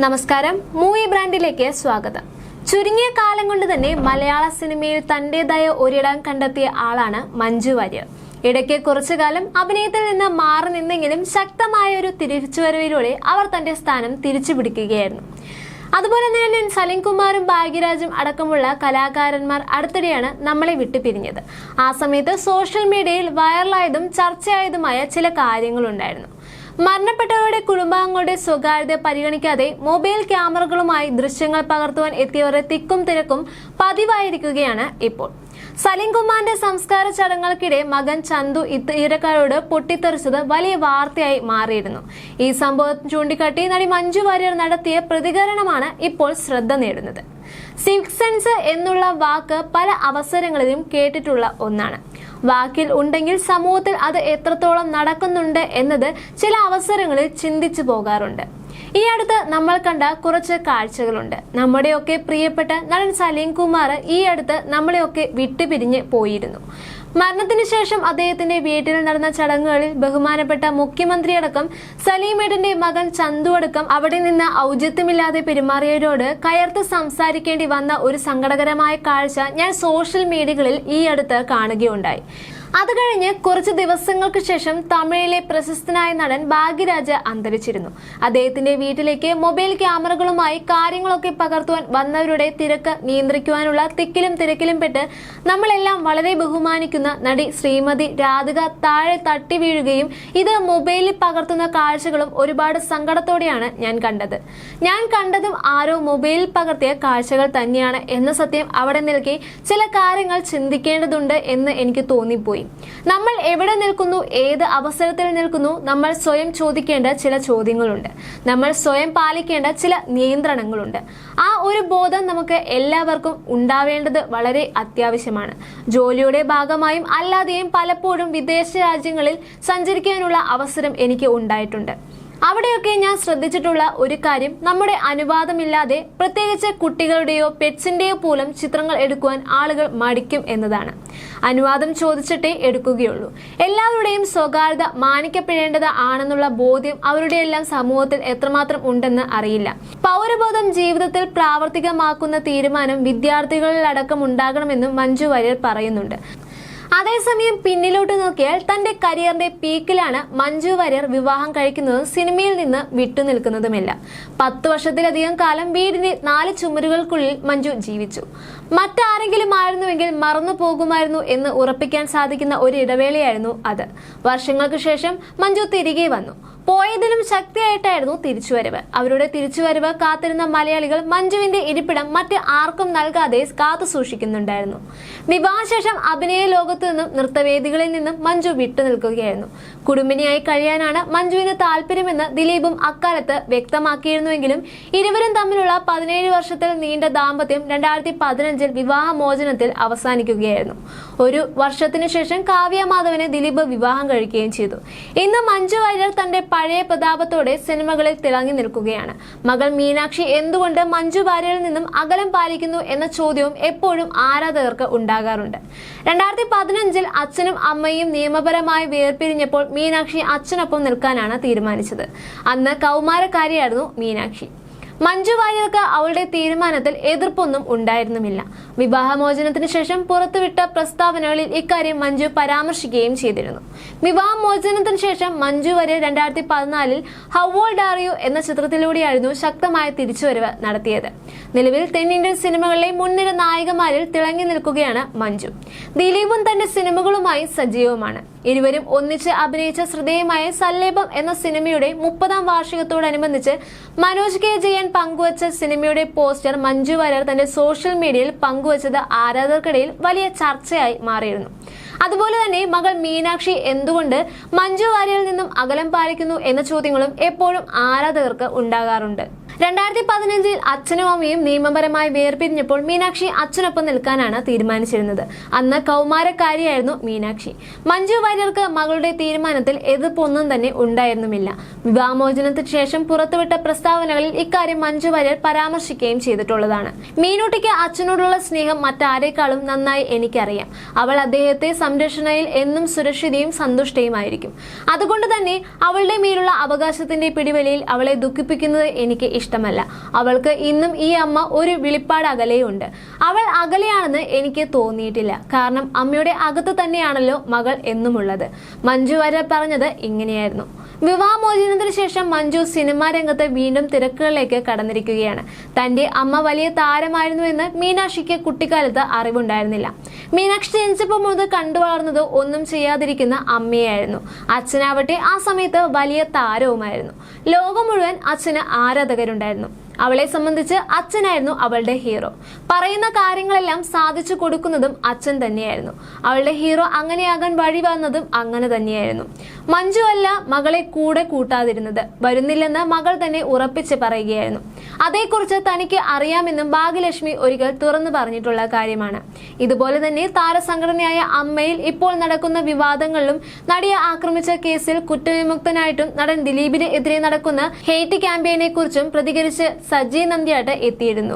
നമസ്കാരം, മൂവി ബ്രാൻഡിലേക്ക് സ്വാഗതം. ചുരുങ്ങിയ കാലം കൊണ്ട് തന്നെ മലയാള സിനിമയിൽ തന്റേതായ ഒരിടം കണ്ടെത്തിയ ആളാണ് മഞ്ജു വാര്യർ. ഇടയ്ക്ക് കുറച്ചു കാലം അഭിനയത്തിൽ നിന്ന് മാറി നിന്നെങ്കിലും ശക്തമായ ഒരു തിരിച്ചുവരവിലൂടെ അവർ തന്റെ സ്ഥാനം തിരിച്ചു പിടിക്കുകയായിരുന്നു. അതുപോലെ തന്നെ സലീം കുമാറും ഭാഗ്യരാജും അടക്കമുള്ള കലാകാരന്മാർ അടുത്തിടെയാണ് നമ്മളെ വിട്ടുപിരിഞ്ഞത്. ആ സമയത്ത് സോഷ്യൽ മീഡിയയിൽ വൈറലായതും ചർച്ചയായതുമായ ചില കാര്യങ്ങളുണ്ടായിരുന്നു. മരണപ്പെട്ടവരുടെ കുടുംബാംഗങ്ങളുടെ സ്വകാര്യത പരിഗണിക്കാതെ മൊബൈൽ ക്യാമറകളുമായി ദൃശ്യങ്ങൾ പകർത്തുവാൻ എത്തിയവരുടെ തിക്കും തിരക്കും പതിവായിരിക്കുകയാണ് ഇപ്പോൾ. സലീം കുമാറിന്റെ സംസ്കാര ചടങ്ങുകൾക്കിടെ മകൻ ചന്തു ഇത്തരക്കാരോട് പൊട്ടിത്തെറിച്ചത് വലിയ വാർത്തയായി മാറിയിരുന്നു. ഈ സംഭവം ചൂണ്ടിക്കാട്ടി നടി മഞ്ജു വാര്യർ നടത്തിയ പ്രതികരണമാണ് ഇപ്പോൾ ശ്രദ്ധ നേടുന്നത്. സിക്സ് സെൻസ് എന്നുള്ള വാക്ക് പല അവസരങ്ങളിലും കേട്ടിട്ടുള്ള ഒന്നാണ്. വാക്കിൽ ഉണ്ടെങ്കിൽ സമൂഹത്തിൽ അത് എത്രത്തോളം നടക്കുന്നുണ്ട് എന്നത് ചില അവസരങ്ങളിൽ ചിന്തിച്ചു പോകാറുണ്ട്. ഈ അടുത്ത് നമ്മൾ കണ്ട കുറച്ച് കാഴ്ചകളുണ്ട്. നമ്മുടെയൊക്കെ പ്രിയപ്പെട്ട നടൻ സലീം കുമാർ ഈ അടുത്ത് നമ്മളെയൊക്കെ വിട്ടുപിരിഞ്ഞ് പോയിരുന്നു. മരണത്തിന് ശേഷം അദ്ദേഹത്തിന്റെ വീട്ടിൽ നടന്ന ചടങ്ങുകളിൽ ബഹുമാനപ്പെട്ട മുഖ്യമന്ത്രിയടക്കം സലീമേട്ടന്റെ മകൻ ചന്തു അടക്കം അവിടെ നിന്ന് ഔചിത്യമില്ലാതെ പെരുമാറിയവരോട് കയർത്ത് സംസാരിക്കേണ്ടി വന്ന ഒരു സങ്കടകരമായ കാഴ്ച ഞാൻ സോഷ്യൽ മീഡിയകളിൽ ഈ അടുത്ത് കാണുകയുണ്ടായി. അത് കഴിഞ്ഞ് കുറച്ച് ദിവസങ്ങൾക്ക് ശേഷം തമിഴിലെ പ്രശസ്തനായ നടൻ ഭാഗ്യരാജ് അന്തരിച്ചിരുന്നു. അദ്ദേഹത്തിന്റെ വീട്ടിലേക്ക് മൊബൈൽ ക്യാമറകളുമായി കാര്യങ്ങളൊക്കെ പകർത്തുവാൻ വന്നവരുടെ തിരക്ക് നിയന്ത്രിക്കുവാനുള്ള തിക്കിലും തിരക്കിലും പെട്ട് നമ്മളെല്ലാം വളരെ ബഹുമാനിക്കുന്ന നടി ശ്രീമതി രാധിക താഴെ തട്ടി വീഴുകയും ഇത് മൊബൈലിൽ പകർത്തുന്ന കാഴ്ചകളും ഒരുപാട് സങ്കടത്തോടെയാണ് ഞാൻ കണ്ടത്. ഞാൻ കണ്ടതും ആരോ മൊബൈലിൽ പകർത്തിയ കാഴ്ചകൾ തന്നെയാണ് എന്ന സത്യം അവിടെ നിൽക്കെ ചില കാര്യങ്ങൾ ചിന്തിക്കേണ്ടതുണ്ട് എന്ന് എനിക്ക് തോന്നിപ്പോയി. നമ്മൾ എവിടെ നിൽക്കുന്നു, ഏത് അവസരത്തിൽ നിൽക്കുന്നു, നമ്മൾ സ്വയം ചോദിക്കേണ്ട ചില ചോദ്യങ്ങളുണ്ട്. നമ്മൾ സ്വയം പാലിക്കേണ്ട ചില നിയന്ത്രണങ്ങളുണ്ട്. ആ ഒരു ബോധം നമുക്ക് എല്ലാവർക്കും ഉണ്ടാവേണ്ടത് വളരെ അത്യാവശ്യമാണ്. ജോലിയുടെ ഭാഗമായും അല്ലാതെയും പലപ്പോഴും വിദേശ രാജ്യങ്ങളിൽ സഞ്ചരിക്കാനുള്ള അവസരം എനിക്ക് ഉണ്ടായിട്ടുണ്ട്. അവിടെയൊക്കെ ഞാൻ ശ്രദ്ധിച്ചിട്ടുള്ള ഒരു കാര്യം, നമ്മുടെ അനുവാദമില്ലാതെ പ്രത്യേകിച്ച് കുട്ടികളുടെയോ പെറ്റ്സിന്റെയോ പോലും ചിത്രങ്ങൾ എടുക്കുവാൻ ആളുകൾ മടിക്കും എന്നതാണ്. അനുവാദം ചോദിച്ചിട്ടേ എടുക്കുകയുള്ളൂ. എല്ലാവരുടെയും സ്വകാര്യത മാനിക്കപ്പെടേണ്ടത് ആണെന്നുള്ള ബോധ്യം അവരുടെ എല്ലാം സമൂഹത്തിൽ എത്രമാത്രം ഉണ്ടെന്ന് അറിയില്ല. പൗരബോധം ജീവിതത്തിൽ പ്രാവർത്തികമാക്കുന്ന തീരുമാനം വിദ്യാർത്ഥികളിലടക്കം ഉണ്ടാകണമെന്നും മഞ്ജു വാര്യർ പറയുന്നുണ്ട്. അതേസമയം പിന്നിലോട്ട് നോക്കിയാൽ തന്റെ കരിയറിന്റെ പീക്കിലാണ് മഞ്ജു വാര്യർ വിവാഹം കഴിക്കുന്നതും സിനിമയിൽ നിന്ന് വിട്ടുനിൽക്കുന്നതുമില്ല. 10 വർഷത്തിലധികം കാലം വീടിന്റെ 4 ചുമരുകൾക്കുള്ളിൽ മഞ്ജു ജീവിച്ചു. മറ്റാരെങ്കിലും ആയിരുന്നുവെങ്കിൽ മറന്നു പോകുമായിരുന്നു എന്ന് ഉറപ്പിക്കാൻ സാധിക്കുന്ന ഒരു ഇടവേളയായിരുന്നു അത്. വർഷങ്ങൾക്ക് ശേഷം മഞ്ജു തിരികെ വന്നു. പോയതിലും ശക്തിയായിട്ടായിരുന്നു തിരിച്ചുവരവ്. അവരുടെ തിരിച്ചുവരവ് കാത്തിരുന്ന മലയാളികൾ മഞ്ജുവിന്റെ ഇരിപ്പിടം മറ്റ് ആർക്കും നൽകാതെ കാത്തു സൂക്ഷിക്കുന്നുണ്ടായിരുന്നു. വിവാഹശേഷം അഭിനയ ലോകത്തു നിന്നും നൃത്തവേദികളിൽ നിന്നും മഞ്ജു വിട്ടുനിൽക്കുകയായിരുന്നു. കുടുംബിനിയായി കഴിയാനാണ് മഞ്ജുവിന് താല്പര്യമെന്ന് ദിലീപും അക്കാലത്ത് വ്യക്തമാക്കിയിരുന്നുവെങ്കിലും ഇരുവരും തമ്മിലുള്ള 17 വർഷത്തിൽ നീണ്ട ദാമ്പത്യം 2015 വിവാഹമോചനത്തിൽ അവസാനിക്കുകയായിരുന്നു. ഒരു വർഷത്തിനു ശേഷം കാവ്യ മാധവനെ ദിലീപ് വിവാഹം കഴിക്കുകയും ചെയ്തു. ഇന്ന് മഞ്ജു വാര്യർ തന്റെ പഴയ പ്രതാപത്തോടെ സിനിമകളിൽ തിളങ്ങി നിൽക്കുകയാണ്. മകൾ മീനാക്ഷി എന്തുകൊണ്ട് മഞ്ജു വാര്യരിൽ നിന്നും അകലം പാലിക്കുന്നു എന്ന ചോദ്യവും എപ്പോഴും ആരാധകർക്ക് ഉണ്ടാകാറുണ്ട്. 2015 അച്ഛനും അമ്മയും നിയമപരമായി വേർപിരിഞ്ഞപ്പോൾ മീനാക്ഷി അച്ഛനൊപ്പം നിൽക്കാനാണ് തീരുമാനിച്ചത്. അന്ന് കൗമാരക്കാരിയായിരുന്നു മീനാക്ഷി. മഞ്ജു വാര്യർക്ക് അവളുടെ തീരുമാനത്തിൽ എതിർപ്പൊന്നും ഉണ്ടായിരുന്നുമില്ല. വിവാഹമോചനത്തിന് ശേഷം പുറത്തുവിട്ട പ്രസ്താവനകളിൽ ഇക്കാര്യം മഞ്ജു പരാമർശിക്കുകയും ചെയ്തിരുന്നു. വിവാഹമോചനത്തിന് ശേഷം Manju Warrier 2014 how old are you എന്ന ചിത്രത്തിലൂടെയായിരുന്നു ശക്തമായ തിരിച്ചുവരവ് നടത്തിയത്. നിലവിൽ തെന്നിന്ത്യൻ സിനിമകളിലെ മുൻനിര നായികമാരിൽ തിളങ്ങി നിൽക്കുകയാണ് മഞ്ജു. ദിലീപും തന്റെ സിനിമകളുമായി സജീവമാണ്. ഇരുവരും ഒന്നിച്ച് അഭിനയിച്ച ശ്രദ്ധേയമായ സല്ലേപം എന്ന സിനിമയുടെ 30ാം വാർഷികത്തോടനുബന്ധിച്ച് മനോജ് കെ ജയൻ പങ്കുവച്ച സിനിമയുടെ പോസ്റ്റർ മഞ്ജു വാര്യർ തന്റെ സോഷ്യൽ മീഡിയയിൽ പങ്കുവച്ചത് ആരാധകർക്കിടയിൽ വലിയ ചർച്ചയായി മാറിയിരുന്നു. അതുപോലെ തന്നെ മകൾ മീനാക്ഷി എന്തുകൊണ്ട് മഞ്ജു വാര്യരിൽ നിന്നും അകലം പാലിക്കുന്നു എന്ന ചോദ്യങ്ങളും എപ്പോഴും ആരാധകർക്ക് ഉണ്ടാകാറുണ്ട്. 2015 അച്ഛനും അമ്മയും നിയമപരമായി വേർപിരിഞ്ഞപ്പോൾ മീനാക്ഷി അച്ഛനൊപ്പം നിൽക്കാനാണ് തീരുമാനിച്ചിരുന്നത്. അന്ന് കൗമാരക്കാരിയായിരുന്നു മീനാക്ഷി. മഞ്ജു വാര്യർക്ക് മകളുടെ തീരുമാനത്തിൽ എതിർപ്പൊന്നും തന്നെ ഉണ്ടായിരുന്നുമില്ല. വിവാഹമോചനത്തിന് ശേഷം പുറത്തുവിട്ട പ്രസ്താവനകളിൽ ഇക്കാര്യം മഞ്ജു വാര്യർ പരാമർശിക്കുകയും ചെയ്തിട്ടുള്ളതാണ്. മീനൂട്ടിക്ക് അച്ഛനോടുള്ള സ്നേഹം മറ്റാരേക്കാളും നന്നായി എനിക്കറിയാം. അവൾ അദ്ദേഹത്തെ സംരക്ഷണയിൽ എന്നും സുരക്ഷിതയും സന്തുഷ്ടയുമായിരിക്കും. അതുകൊണ്ട് തന്നെ അവളുടെ മേലുള്ള അവകാശത്തിന്റെ പിടിവലിയിൽ അവളെ ദുഃഖിപ്പിക്കുന്നത് എനിക്ക് ഇഷ്ടമല്ല. ഇഷ്ടമല്ല. അവൾക്ക് ഇന്നും ഈ അമ്മ ഒരു വിളിപ്പാട് അകലെയുണ്ട്. അവൾ അകലെയാണെന്ന് എനിക്ക് തോന്നിയിട്ടില്ല. കാരണം അമ്മയുടെ അകത്ത് തന്നെയാണല്ലോ മകൾ എന്നുമുള്ളത്. മഞ്ജു വാര്യർ പറഞ്ഞത് ഇങ്ങനെയായിരുന്നു. വിവാഹമോചനത്തിന് ശേഷം മഞ്ജു സിനിമാ രംഗത്ത് വീണ്ടും തിരക്കുകളിലേക്ക് കടന്നിരിക്കുകയാണ്. തന്റെ അമ്മ വലിയ താരമായിരുന്നുവെന്ന് മീനാക്ഷിക്ക് കുട്ടിക്കാലത്ത് അറിവുണ്ടായിരുന്നില്ല. മീനാക്ഷി ജനിച്ചപ്പോൾ മുതൽ കണ്ടു വളർന്നത് ഒന്നും ചെയ്യാതിരിക്കുന്ന അമ്മയായിരുന്നു. അച്ഛനാവട്ടെ ആ സമയത്ത് വലിയ താരവുമായിരുന്നു. ലോകം മുഴുവൻ അച്ഛന് ആരാധകരുണ്ടായിരുന്നു. അവളെ സംബന്ധിച്ച് അച്ഛനായിരുന്നു അവളുടെ ഹീറോ. പറയുന്ന കാര്യങ്ങളെല്ലാം സാധിച്ചു കൊടുക്കുന്നതും അച്ഛൻ തന്നെയായിരുന്നു. അവളുടെ ഹീറോ അങ്ങനെയാകാൻ വഴി വന്നതും അങ്ങനെ തന്നെയായിരുന്നു. മഞ്ജു അല്ല മകളെ കൂടെ കൂട്ടാതിരുന്നത്. വരുന്നില്ലെന്ന് മകൾ തന്നെ ഉറപ്പിച്ച് പറയുകയായിരുന്നു. അതേക്കുറിച്ച് തനിക്ക് അറിയാമെന്നും ഭാഗ്യലക്ഷ്മി ഒരിക്കൽ തുറന്നു പറഞ്ഞിട്ടുള്ള കാര്യമാണ്. ഇതുപോലെ തന്നെ താരസംഘടനയായ അമ്മയിൽ ഇപ്പോൾ നടക്കുന്ന വിവാദങ്ങളിലും നടിയെ ആക്രമിച്ച കേസിൽ കുറ്റവിമുക്തനായിട്ടും നടൻ ദിലീപിന് എതിരെ നടക്കുന്ന ഹെയ്റ്റ് ക്യാമ്പയിനെ കുറിച്ചും പ്രതികരിച്ച് സജി നന്ദ്യാട്ട് എത്തിയിരുന്നു.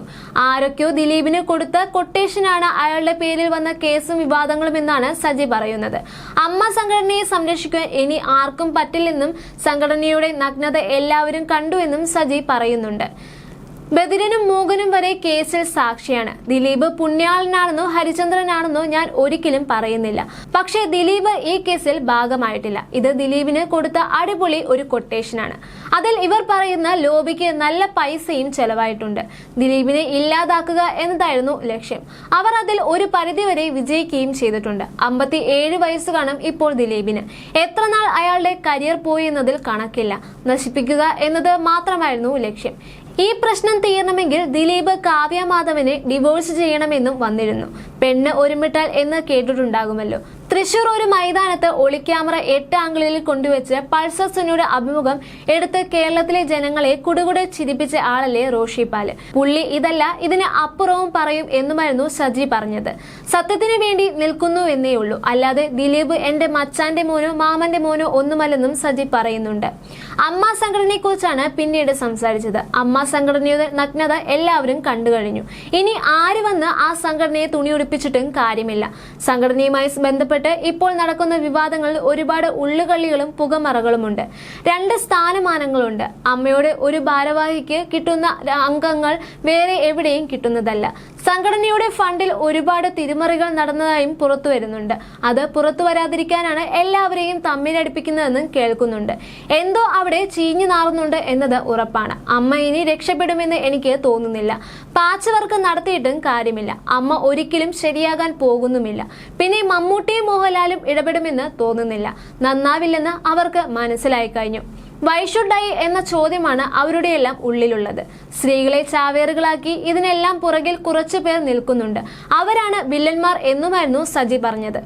ആരൊക്കെയോ ദിലീപിന് കൊടുത്ത കൊട്ടേഷനാണ് അയാളുടെ പേരിൽ വന്ന കേസും വിവാദങ്ങളും എന്നാണ് സജി പറയുന്നത്. അമ്മ സംഘടനയെ സംരക്ഷിക്കാൻ ഇനി ആർക്കും പറ്റില്ലെന്നും സംഘടനയുടെ നഗ്നത എല്ലാവരും കണ്ടുവെന്നും സജി പറയുന്നുണ്ട്. ബദിരനും മൂകനും വരെ കേസിൽ സാക്ഷിയാണ്. ദിലീപ് പുണ്യാളനാണെന്നോ ഹരിചന്ദ്രനാണെന്നോ ഞാൻ ഒരിക്കലും പറയുന്നില്ല. പക്ഷേ ദിലീപ് ഈ കേസിൽ ഭാഗമായിട്ടില്ല. ഇത് ദിലീപിന് കൊടുത്ത അടിപൊളി ഒരു കൊട്ടേഷനാണ്. അതിൽ ഇവർ പറയുന്ന ലോബിക്ക് നല്ല പൈസയും ചെലവായിട്ടുണ്ട്. ദിലീപിനെ ഇല്ലാതാക്കുക എന്നതായിരുന്നു ലക്ഷ്യം. അവർ അതിൽ ഒരു പരിധിവരെ വിജയിക്കുകയും ചെയ്തിട്ടുണ്ട്. 57 വയസ്സ് കാണും ഇപ്പോൾ ദിലീപിന്. എത്ര നാൾ അയാളുടെ കരിയർ പോയി എന്നതിൽ കണക്കില്ല. നശിപ്പിക്കുക എന്നത് മാത്രമായിരുന്നു ലക്ഷ്യം. ഈ പ്രശ്നം തീർണമെങ്കിൽ ദിലീപ് കാവ്യ മാധവനെ ഡിവോഴ്സ് ചെയ്യണമെന്നും വന്നിരുന്നു. പെണ്ണ് ഒരുമിട്ടാൽ എന്ന് കേട്ടിട്ടുണ്ടാകുമല്ലോ. തൃശൂർ ഒരു മൈതാനത്ത് ഒളിക്യാമറ 8 ആംഗിളിൽ കൊണ്ടുവച്ച് പൾസർ സുനിയുടെ അഭിമുഖം എടുത്ത് കേരളത്തിലെ ജനങ്ങളെ കുടുകുടെ ചിരിപ്പിച്ച ആളല്ലേ റോഷി പാല്. പുള്ളി ഇതല്ല ഇതിന് അപ്പുറവും പറയും എന്നുമായിരുന്നു സജി പറഞ്ഞത്. സത്യത്തിന് വേണ്ടി നിൽക്കുന്നു എന്നേ ഉള്ളൂ. അല്ലാതെ ദിലീപ് എന്റെ മച്ചാന്റെ മോനോ മാമന്റെ മോനോ ഒന്നുമല്ലെന്നും സജി പറയുന്നുണ്ട്. അമ്മ സംഘടനയെ കുറിച്ചാണ് പിന്നീട് സംസാരിച്ചത്. അമ്മ സംഘടനയുടെ നഗ്നത എല്ലാവരും കണ്ടു കഴിഞ്ഞു. ഇനി ആര് വന്ന് ആ സംഘടനയെ തുണിയുടിപ്പിച്ചിട്ടും കാര്യമില്ല. സംഘടനയുമായി ബന്ധപ്പെട്ട് ഇപ്പോൾ നടക്കുന്ന വിവാദങ്ങളിൽ ഒരുപാട് ഉള്ളുകളികളും പുകമറകളുമുണ്ട്. 2 സ്ഥാനമാനങ്ങളുണ്ട്. അമ്മയുടെ ഒരു ഭാരവാഹിക്ക് കിട്ടുന്ന അംഗങ്ങൾ വേറെ എവിടെയും കിട്ടുന്നതല്ല. സംഘടനയുടെ ഫണ്ടിൽ ഒരുപാട് തിരിമറികൾ നടന്നതായും പുറത്തു വരുന്നുണ്ട്. അത് പുറത്തു വരാതിരിക്കാനാണ് എല്ലാവരെയും തമ്മിലടിപ്പിക്കുന്നതെന്നും കേൾക്കുന്നുണ്ട്. എന്തോ അവിടെ ചീഞ്ഞു നാറുന്നുണ്ട് എന്നത് ഉറപ്പാണ്. അമ്മ ഇനി രക്ഷപ്പെടുമെന്ന് എനിക്ക് തോന്നുന്നില്ല. പാച്ച് വർക്ക് നടത്തിയിട്ടും കാര്യമില്ല. അമ്മ ഒരിക്കലും ശരിയാകാൻ പോകുന്നുമില്ല. പിന്നെ മമ്മൂട്ടിയും മോഹൻലാലും ഇടപെടുമെന്ന് തോന്നുന്നില്ല. നന്നാവില്ലെന്ന് അവർക്ക് മനസ്സിലായി കഴിഞ്ഞു. വൈ ഷുഡ് ഐ എന്ന ചോദ്യമാണ് അവരുടെയെല്ലാം ഉള്ളിലുള്ളത്. സ്ത്രീകളെ ചാവേറുകളാക്കി ഇതിനെല്ലാം പുറകിൽ കുറച്ചു പേർ നിൽക്കുന്നുണ്ട്. അവരാണ് വില്ലന്മാർ എന്നുമായിരുന്നു സജി പറഞ്ഞത്.